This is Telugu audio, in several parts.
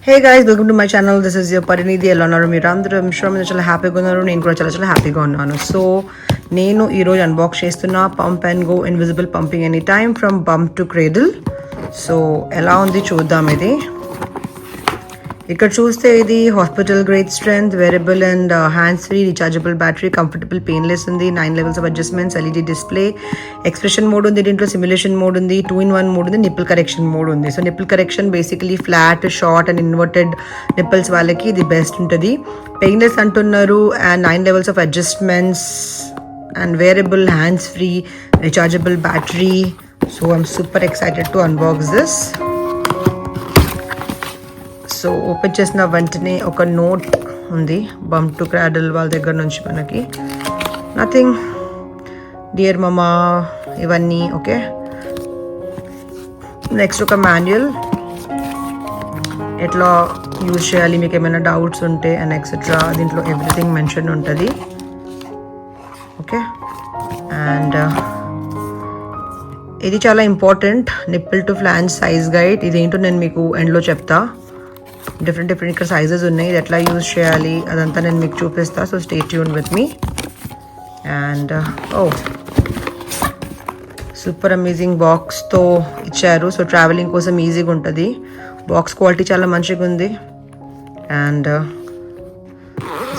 Hey guys, welcome to my channel. This is your Parinidhi Elanaru. I'm sure మీరు చాలా హ్యాపీగా ఉన్నారు. నేను కూడా చాలా హ్యాపీగా ఉన్నాను. సో నేను ఈరోజు అన్బాక్స్ చేస్తున్నా pump and go invisible pumping any time from bump to cradle. So ఎలా ఉంది చూద్దాం. ఇది ఇక్కడ చూస్తే ఇది hospital grade strength, wearable and hands free, rechargeable battery, comfortable painless ఉంది, 9 levels of adjustments, LED display, expression mode ఉంది, దీంట్లో సిమ్యులేషన్ మోడ్ ఉంది, 2-in-1 మోడ్ ఉంది, నిప్పుల్ కరెక్షన్ మోడ్ ఉంది. So nipple correction basically flat, short and inverted nipples వాళ్ళకి ఇది బెస్ట్ ఉంటుంది. పెయిన్లెస్ అంటున్నారు and 9 levels of adjustments and wearable, hands free, rechargeable battery. So I'm super excited to unbox this. So open చేసిన వెంటనే ఒక నోట్ ఉంది బంప్ టు క్రాడిల్ వాళ్ళ దగ్గర నుంచి మనకి. నథింగ్, డియర్ మమా ఇవన్నీ ఓకే. నెక్స్ట్ ఒక మాన్యువల్, ఎట్లా యూజ్ చేయాలి, మీకు ఏమైనా డౌట్స్ ఉంటే అండ్ ఎక్సెట్రా, దీంట్లో ఎవ్రీథింగ్ మెన్షన్ ఉంటుంది ఓకే. అండ్ ఇది చాలా important, nipple to flange size guide. ఇదేంటో నేను మీకు ఎండ్లో చెప్తా. డిఫరెంట్ ఇక్కడ సైజెస్ ఉన్నాయి, ఇది ఎట్లా యూజ్ చేయాలి అదంతా నేను మీకు చూపిస్తా. So stay tune with me. And super amazing బాక్స్తో ఇచ్చారు. సో ట్రావెలింగ్ కోసం ఈజీగా ఉంటుంది. బాక్స్ క్వాలిటీ చాలా మంచిగా ఉంది and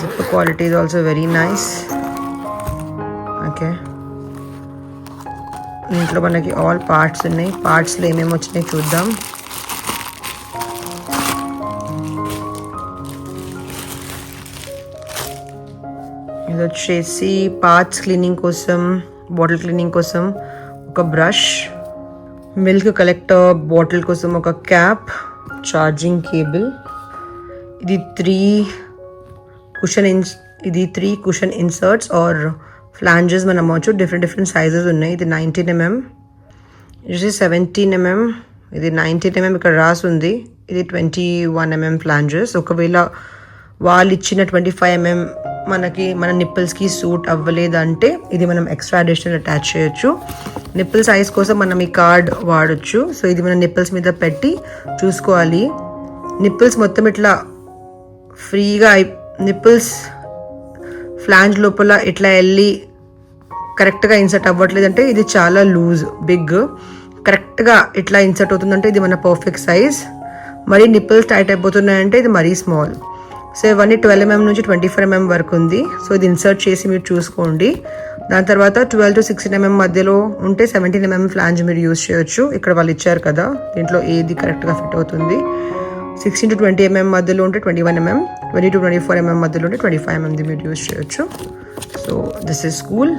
zip quality is also very nice okay. దీంట్లో మనకి ఆల్ పార్ట్స్ ఉన్నాయి. పార్ట్స్లో ఏమేమి వచ్చినాయి చూద్దాం. ఇది వచ్చేసి పార్ట్స్ క్లీనింగ్ కోసం, బాటిల్ క్లీనింగ్ కోసం ఒక బ్రష్, మిల్క్ కలెక్టర్ బాటిల్ కోసం ఒక క్యాప్, ఛార్జింగ్ కేబుల్. ఇది 3 కుషన్ ఇన్సర్ట్స్ ఆర్ ఫ్లాంజెస్ మనం అవ్వచ్చు. డిఫరెంట్ సైజెస్ ఉన్నాయి. ఇది 19mm, ఇది 17mm, ఇది 19mm ఇక్కడ రాసి ఉంది. ఇది 21mm ఫ్లాంజెస్. ఒకవేళ వాళ్ళు ఇచ్చిన 25mm మనకి మన నిప్పుల్స్కి సూట్ అవ్వలేదంటే ఇది మనం ఎక్స్ట్రా అడిషనల్ అటాచ్ చేయొచ్చు. నిప్పుల్ సైజ్ కోసం మనం ఈ కార్డ్ వాడచ్చు. సో ఇది మన నిప్పుల్స్ మీద పెట్టి చూసుకోవాలి. నిప్పుల్స్ మొత్తం ఇట్లా ఫ్రీగా నిప్పుల్స్ ఫ్లాంజ్ లోపల ఇట్లా వెళ్ళి కరెక్ట్గా ఇన్సర్ట్ అవ్వట్లేదంటే ఇది చాలా లూజ్, బిగ్. కరెక్ట్గా ఇట్లా ఇన్సర్ట్ అవుతుందంటే ఇది మన పర్ఫెక్ట్ సైజ్. మరీ నిప్పుల్స్ టైట్ అయిపోతున్నాయంటే ఇది మరీ స్మాల్. సో ఇవన్నీ 12mm నుంచి 24mm వరకు ఉంది. సో ఇది ఇన్సర్ట్ చేసి మీరు చూసుకోండి. దాని తర్వాత 12 to 16mm మధ్యలో ఉంటే 17mm ఫ్లాంజ్ మీరు యూజ్ చేయొచ్చు. ఇక్కడ వాళ్ళు ఇచ్చారు కదా, దీంట్లో ఏది కరెక్ట్గా ఫిట్ అవుతుంది. 16 to 20mm మధ్యలో ఉంటే 21mm, 20 to 24mm మధ్యలో ఉంటే 25mm మీరు యూజ్ చేయొచ్చు. So this is cool.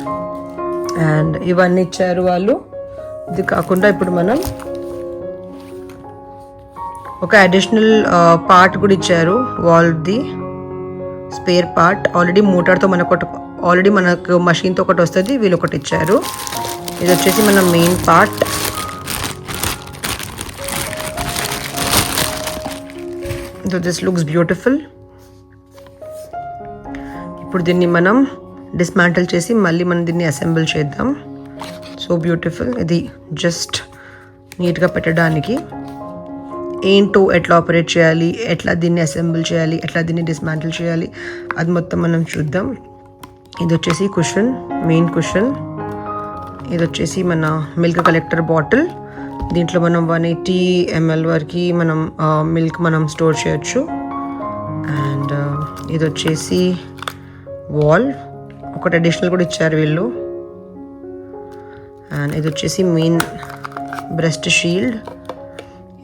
And ఇవన్నీ ఇచ్చారు వాళ్ళు. ఇది కాకుండా ఇప్పుడు మనం ఒక అడిషనల్ పార్ట్ కూడా ఇచ్చారు, వాల్వ్ది స్పేర్ పార్ట్. ఆల్రెడీ మోటార్తో మనకు మషిన్తో ఒకటి వస్తుంది, వీళ్ళు ఒకటి ఇచ్చారు. ఇది వచ్చేసి మన main part. So this looks beautiful. ఇప్పుడు దీన్ని మనం డిస్మాంటిల్ చేసి మళ్ళీ మనం దీన్ని అసెంబుల్ చేద్దాం. So beautiful. ఇది జస్ట్ నీట్గా పెట్టడానికి. ఏంటో ఎట్లా ఆపరేట్ చేయాలి, ఎట్లా దీన్ని అసెంబుల్ చేయాలి, ఎట్లా దీన్ని డిస్మాంటిల్ చేయాలి అది మొత్తం మనం చూద్దాం. ఇది వచ్చేసి కుషన్, మెయిన్ కుషన్. ఇది వచ్చేసి మన మిల్క్ కలెక్టర్ బాటిల్. దీంట్లో మనం 180 ml వరకు మనం మిల్క్ మనం స్టోర్ చేయొచ్చు. అండ్ ఇది వచ్చేసి వాల్, ఒకటి అడిషనల్ కూడా ఇచ్చారు వీళ్ళు. అండ్ ఇది వచ్చేసి మెయిన్ బ్రెస్ట్ షీల్డ్.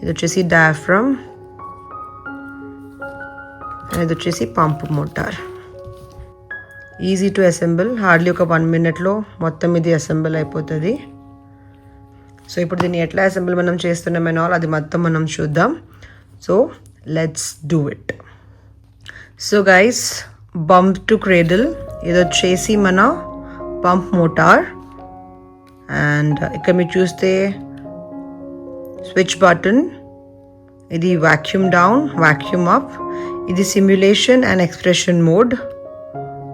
ఇది వచ్చేసి డయాఫ్రమ్. ఇది వచ్చేసి pump motor. Easy to assemble, hardly ఒక 1 minute మొత్తం ఇది అసెంబుల్ అయిపోతుంది. సో ఇప్పుడు దీన్ని ఎట్లా అసెంబుల్ మనం చేస్తున్నామని అది మొత్తం మనం చూద్దాం. So let's do it. So guys, bump to cradle ఇది వచ్చేసి మన పంప్ మోటార్. అండ్ ఇక్కడ మీరు చూస్తే స్విచ్ బటన్, ఇది వాక్యూమ్ డౌన్, వాక్యూమ్ అప్, ఇది simulation and expression mode.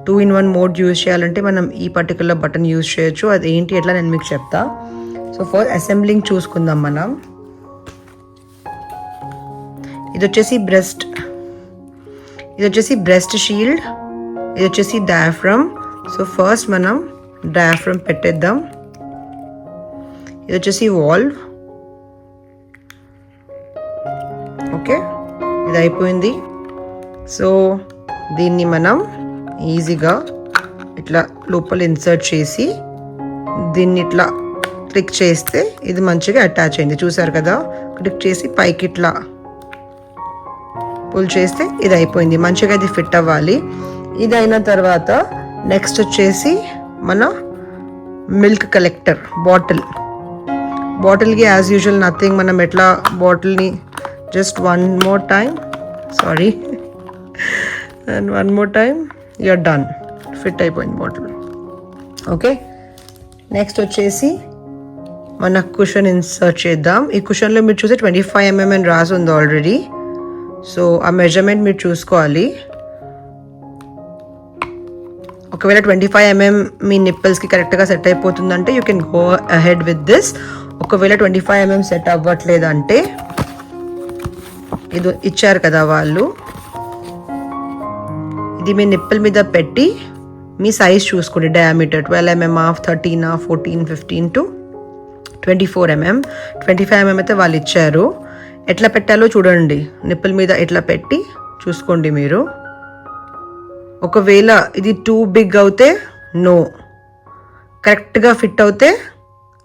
2-in-1 mode use చేయాలంటే మనం ఈ పర్టికులర్ బటన్ యూజ్ చేయొచ్చు. అది ఏంటి ఎట్లా నేను మీకు చెప్తా. సో ఫస్ట్ అసెంబ్లింగ్ చూసుకుందాం మనం. ఇది వచ్చేసి బ్రెస్ట్ షీల్డ్, ఇది వచ్చేసి డయాఫ్రమ్. సో ఫస్ట్ మనం డయాఫ్రమ్ పెట్టేద్దాం. ఇది వచ్చేసి వాల్వ్. ఓకే, ఇది అయిపోయింది. సో దీన్ని మనం ఈజీగా ఇట్లా లోపల ఇన్సర్ట్ చేసి దీన్ని ఇట్లా క్లిక్ చేస్తే ఇది మంచిగా అటాచ్ అయింది. చూసారు కదా, క్లిక్ చేసి పైకి ఇట్లా పుల్ చేస్తే ఇది అయిపోయింది. మంచిగా ఇది ఫిట్ అవ్వాలి. ఇది అయిన తర్వాత నెక్స్ట్ వచ్చేసి మన మిల్క్ కలెక్టర్ బాటిల్కి యాజ్ యూజువల్ నథింగ్. మనం ఎట్లా బాటిల్ని just one more time you're done. Fit అయిపోయింది బాటిల్. ఓకే, నెక్స్ట్ వచ్చేసి మన కుషన్ ఇన్సర్ట్ చేద్దాం. ఈ కుషన్లో మీరు చూస్తే 25 mm అని రాసి ఉంది ఆల్రెడీ. సో ఆ మెజర్మెంట్ మీరు చూసుకోవాలి. ఒకవేళ 25 mm మీ నిప్పల్స్కి కరెక్ట్గా సెట్ అయిపోతుందంటే you can go ahead with this. ఒకవేళ 25 mm సెట్ అవ్వట్లేదంటే ఇది ఇచ్చారు కదా వాళ్ళు, ఇది మీ నిప్పల్ మీద పెట్టి మీ సైజ్ చూసుకోండి. Diameter 12 mm, 13, 14, 15 to 24 mm. 25 mm అయితే వాళ్ళు ఇచ్చారు. ఎట్లా పెట్టాలో చూడండి. నిప్పల్ మీద ఎట్లా పెట్టి చూసుకోండి మీరు. ఒకవేళ ఇది టూ బిగ్ అవుతే నో, కరెక్ట్గా ఫిట్ అవుతే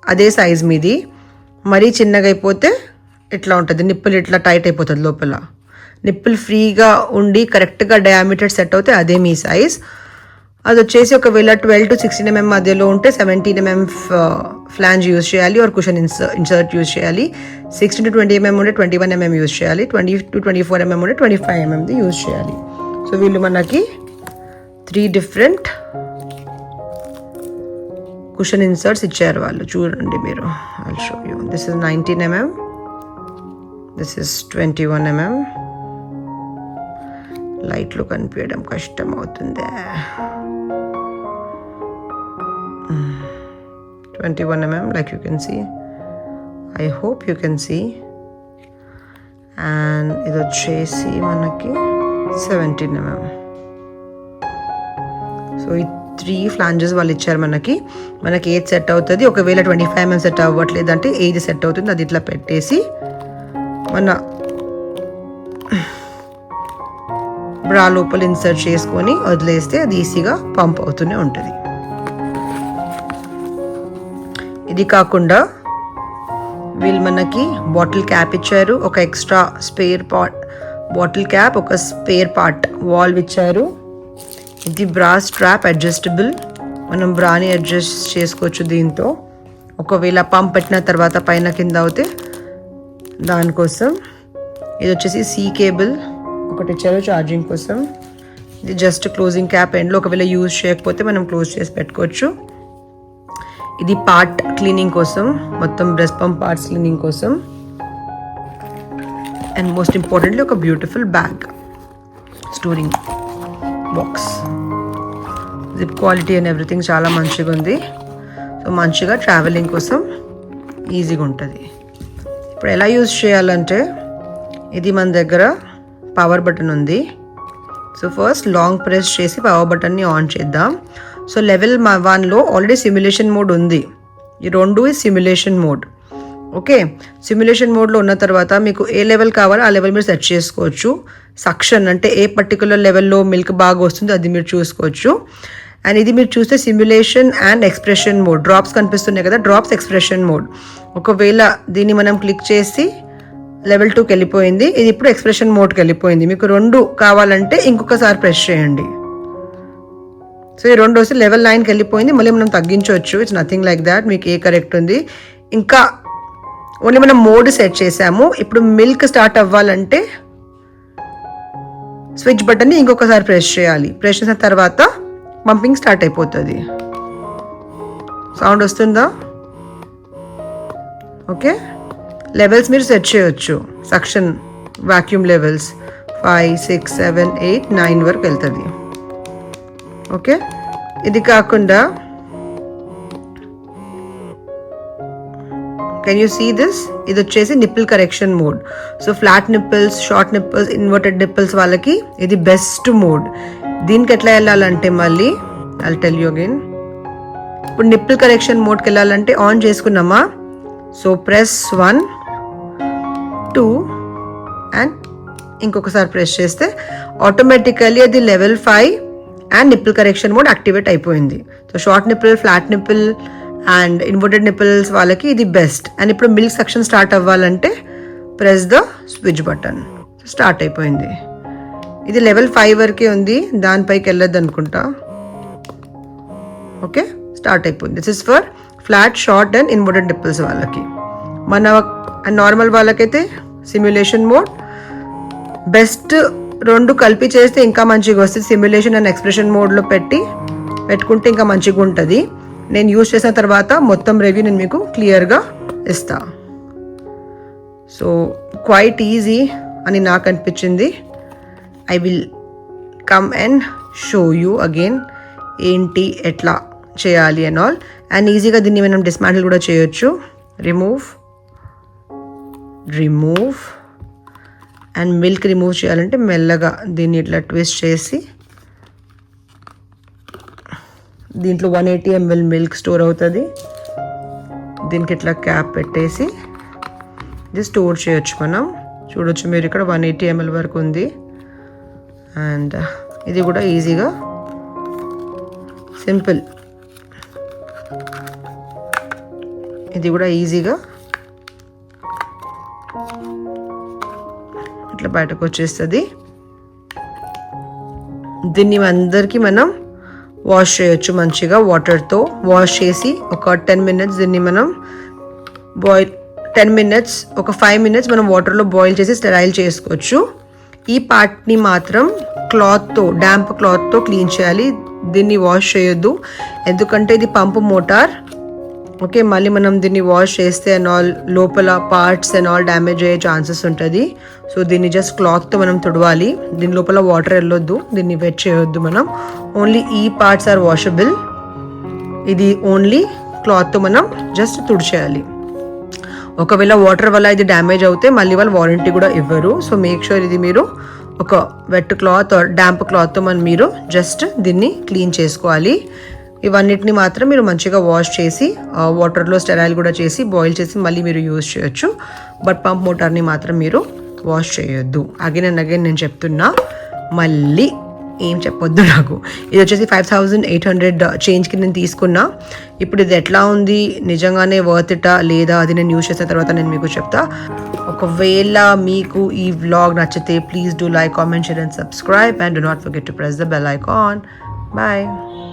అదే సైజ్ మీది. మరీ చిన్నగా అయిపోతే ఇట్లా ఉంటుంది, నిప్పులు ఇట్లా టైట్ అయిపోతుంది లోపల. నిప్పులు ఫ్రీగా ఉండి కరెక్ట్గా డయామీటర్ సెట్ అవుతే అదే మీ సైజ్. అది వచ్చేసి ఒకవేళ 12 to 16 mm మధ్యలో ఉంటే 17 mm ఫ్లాంజ్ యూజ్ చేయాలి, ఆర్ కుషన్ ఇన్సర్ట్ యూజ్ చేయాలి. 16 to 20 mm ఉంటే 21 mm యూజ్ చేయాలి. 20 to 24 mm ఉంటే 25 mm యూజ్ చేయాలి. సో వీళ్ళు మనకి 3 different కుషన్ ఇన్సర్ట్స్ ఇచ్చారు వాళ్ళు. చూడండి మీరు. I'll show you. This is 19 mm. This is 21 mm. లైట్లో కనిపించడం కష్టం అవుతుంది. 21 mm, like you can see. I hope you can see. And ఇది వచ్చేసి మనకి 17 mm. సో ఈ 3 ఫ్లాంజెస్ వాళ్ళు ఇచ్చారు మనకి ఏది సెట్ అవుతుంది. ఒకవేళ 25 mm సెట్ అవ్వట్లేదంటే ఏది సెట్ అవుతుంది అది ఇట్లా పెట్టేసి మన బ్రా లోపల ఇన్సర్ట్ చేసుకొని వదిలేస్తే అది ఈజీగా పంప్ అవుతూనే ఉంటుంది. ఇది కాకుండా వీళ్ళు మనకి బాటిల్ క్యాప్ ఇచ్చారు, ఒక extra spare part bottle cap, ఒక స్పేర్ పార్ట్ వాల్వ్ ఇచ్చారు. ఇది బ్రా స్ట్రాప్ అడ్జస్టబుల్, మనం బ్రాని అడ్జస్ట్ చేసుకోవచ్చు దీంతో. ఒకవేళ పంప్ పెట్టిన తర్వాత పైన కింద అవుతే దానికోసం. ఇది వచ్చేసి సి కేబుల్ ఒకటి ఇచ్చారు ఛార్జింగ్ కోసం. ఇది జస్ట్ క్లోజింగ్ క్యాప్ ఎండ్లో ఒకవేళ యూజ్ చేయకపోతే మనం క్లోజ్ చేసి పెట్టుకోవచ్చు. ఇది పార్ట్ క్లీనింగ్ కోసం, మొత్తం బ్రెస్ట్ పంప్ పార్ట్స్ క్లీనింగ్ కోసం. అండ్ మోస్ట్ ఇంపార్టెంట్లీ ఒక beautiful bag, storing box. Zip quality and everything చాలా మంచిగా ఉంది. సో మంచిగా ట్రావెలింగ్ కోసం ఈజీగా ఉంటుంది. ఇప్పుడు ఎలా యూజ్ చేయాలంటే ఇది మన దగ్గర పవర్ బటన్ ఉంది. సో ఫస్ట్ లాంగ్ ప్రెస్ చేసి పవర్ బటన్ని ఆన్ చేద్దాం. సో లెవెల్ 1లో ఆల్రెడీ సిమ్యులేషన్ మోడ్ ఉంది. ఈ 2 సిమ్యులేషన్ మోడ్. ఓకే, సిమ్యులేషన్ మోడ్లో ఉన్న తర్వాత మీకు ఏ లెవెల్ కావాలో ఆ లెవెల్ మీరు సెట్ చేసుకోవచ్చు. సక్షన్ అంటే ఏ పర్టికులర్ లెవెల్లో మిల్క్ బాగా వస్తుందో అది మీరు చూసుకోవచ్చు. అండ్ ఇది మీరు చూస్తే simulation and expression mode, drops కనిపిస్తున్నాయి కదా, డ్రాప్స్ ఎక్స్ప్రెషన్ మోడ్. ఒకవేళ దీన్ని మనం క్లిక్ చేసి లెవెల్ 2కి వెళ్ళిపోయింది, ఇది ఇప్పుడు ఎక్స్ప్రెషన్ మోడ్కి వెళ్ళిపోయింది. మీకు 2 కావాలంటే ఇంకొకసారి ప్రెస్ చేయండి. సో ఈ 2 వస్తే లెవెల్ 9కి వెళ్ళిపోయింది. మళ్ళీ మనం తగ్గించవచ్చు. It's nothing like that. మీకు ఏ కరెక్ట్ ఉంది. ఇంకా ఓన్లీ మనం మోడ్ సెట్ చేసాము. ఇప్పుడు మిల్క్ స్టార్ట్ అవ్వాలంటే స్విచ్ బటన్ని ఇంకొకసారి ప్రెస్ చేయాలి. ప్రెస్ చేసిన తర్వాత పంపింగ్ స్టార్ట్ అయిపోతుంది. సౌండ్ వస్తుందా? ఓకే, లెవెల్స్ మీరు సెట్ చేయొచ్చు. సక్షన్ వాక్యూమ్ లెవెల్స్ 5, 6, 7, 8, 9 వరకు వెళ్తుంది. ఓకే, ఇది కాకుండా కెన్ యూ సీ దిస్? ఇది వచ్చేసి nipple correction mode. So flat nipples, short nipples, inverted nipples వాళ్ళకి ఇది బెస్ట్ మోడ్. దీనికి ఎట్లా వెళ్ళాలంటే మళ్ళీ ఐ టెల్ యూ అగైన్. ఇప్పుడు నిప్పుల్ కరెక్షన్ మోడ్కి వెళ్ళాలంటే ఆన్ చేసుకున్నామా, సో ప్రెస్ 1, 2 అండ్ ఇంకొకసారి ప్రెస్ చేస్తే ఆటోమేటికల్లీ అది level 5 and nipple correction mode activate అయిపోయింది. So short nipple, flat nipple and inverted nipples వాళ్ళకి ఇది బెస్ట్. అండ్ ఇప్పుడు మిల్క్ సెక్షన్ స్టార్ట్ అవ్వాలంటే press the switch button. Start అయిపోయింది. ఇది లెవెల్ 5 వరకే ఉంది, దానిపైకి వెళ్ళొద్దు అనుకుంటా. ఓకే, స్టార్ట్ అయిపోయింది. This is for flat, short and inverted nipples వాళ్ళకి. మన నార్మల్ వాళ్ళకైతే సిమ్యులేషన్ మోడ్ బెస్ట్. రెండు కలిపి చేస్తే ఇంకా మంచిగా వస్తుంది. సిమ్యులేషన్ అండ్ ఎక్స్ప్రెషన్ మోడ్లో పెట్టుకుంటే ఇంకా మంచిగా ఉంటుంది. నేను యూజ్ చేసిన తర్వాత మొత్తం రివ్యూ నేను మీకు క్లియర్గా ఇస్తా. సో క్వైట్ ఈజీ అని నాకు అనిపించింది. I will come and show you again ఏంటి ఎట్లా చేయాలి అండ్ ఆల్. అండ్ ఈజీగా దీన్ని మనం డిస్మాంటిల్ కూడా చేయొచ్చు. రిమూవ్ అండ్ మిల్క్ రిమూవ్ చేయాలంటే మెల్లగా దీన్ని ఇట్లా ట్విస్ట్ చేసి, దీంట్లో 180 ml మిల్క్ స్టోర్ అవుతుంది. దీనికి ఇట్లా క్యాప్ పెట్టేసి ఇది స్టోర్ చేయొచ్చు. మనం చూడొచ్చు, మీరు ఇక్కడ 180 ml వరకు ఉంది. అండ్ ఇది కూడా ఈజీగా సింపుల్, ఇది కూడా ఈజీగా ఇట్లా బయటకు వచ్చేస్తుంది. దీన్ని అందరికీ మనం వాష్ చేయొచ్చు మంచిగా. వాటర్తో వాష్ చేసి ఒక 10 minutes దీన్ని మనం 10 minutes, ఒక 5 minutes మనం వాటర్లో బాయిల్ చేసి స్టెరైల్ చేసుకోవచ్చు. ఈ పార్ట్ని మాత్రం క్లాత్తో, డ్యాంప్ క్లాత్తో క్లీన్ చేయాలి. దీన్ని వాష్ చేయొద్దు, ఎందుకంటే ఇది పంపు మోటార్. ఓకే, మళ్ళీ మనం దీన్ని వాష్ చేస్తే అండ్ ఆల్ లోపల పార్ట్స్ అండ్ ఆల్ డ్యామేజ్ అయ్యే ఛాన్సెస్ ఉంటుంది. సో దీన్ని జస్ట్ క్లాత్తో మనం తుడవాలి. దీని లోపల వాటర్ వెళ్ళొద్దు, దీన్ని వెట్ చేయొద్దు మనం. ఓన్లీ ఈ పార్ట్స్ ఆర్ వాషబుల్. ఇది ఓన్లీ క్లాత్తో మనం జస్ట్ తుడిచేయాలి. ఒకవేళ వాటర్ వల్ల ఇది డ్యామేజ్ అవుతే మళ్ళీ వాళ్ళు వారంటీ కూడా ఇవ్వరు. సో మేక్ షూర్ ఇది మీరు ఒక వెట్ క్లాత్ ఆర్ డ్యాంప్ క్లాత్తో మీరు జస్ట్ దీన్ని క్లీన్ చేసుకోవాలి. ఇవన్నిటిని మాత్రం మీరు మంచిగా వాష్ చేసి వాటర్లో స్టెరైల్ కూడా చేసి బాయిల్ చేసి మళ్ళీ మీరు యూజ్ చేయొచ్చు. బట్ పంప్ మోటార్ని మాత్రం మీరు వాష్ చేయొద్దు. అగైన్ అండ్ అగైన్ నేను చెప్తున్నా, మళ్ళీ ఏం చెప్పొద్దు నాకు. ఇది వచ్చేసి 5800 చేంజ్కి నేను తీసుకున్నా. ఇప్పుడు ఇది ఎట్లా ఉంది, నిజంగానే వర్త్ ఇటా లేదా అది నేను యూజ్ చేసిన తర్వాత నేను మీకు చెప్తా. ఒకవేళ మీకు ఈ వ్లాగ్ నచ్చితే please do like, comment, share and subscribe and do not forget to press the bell icon. Bye.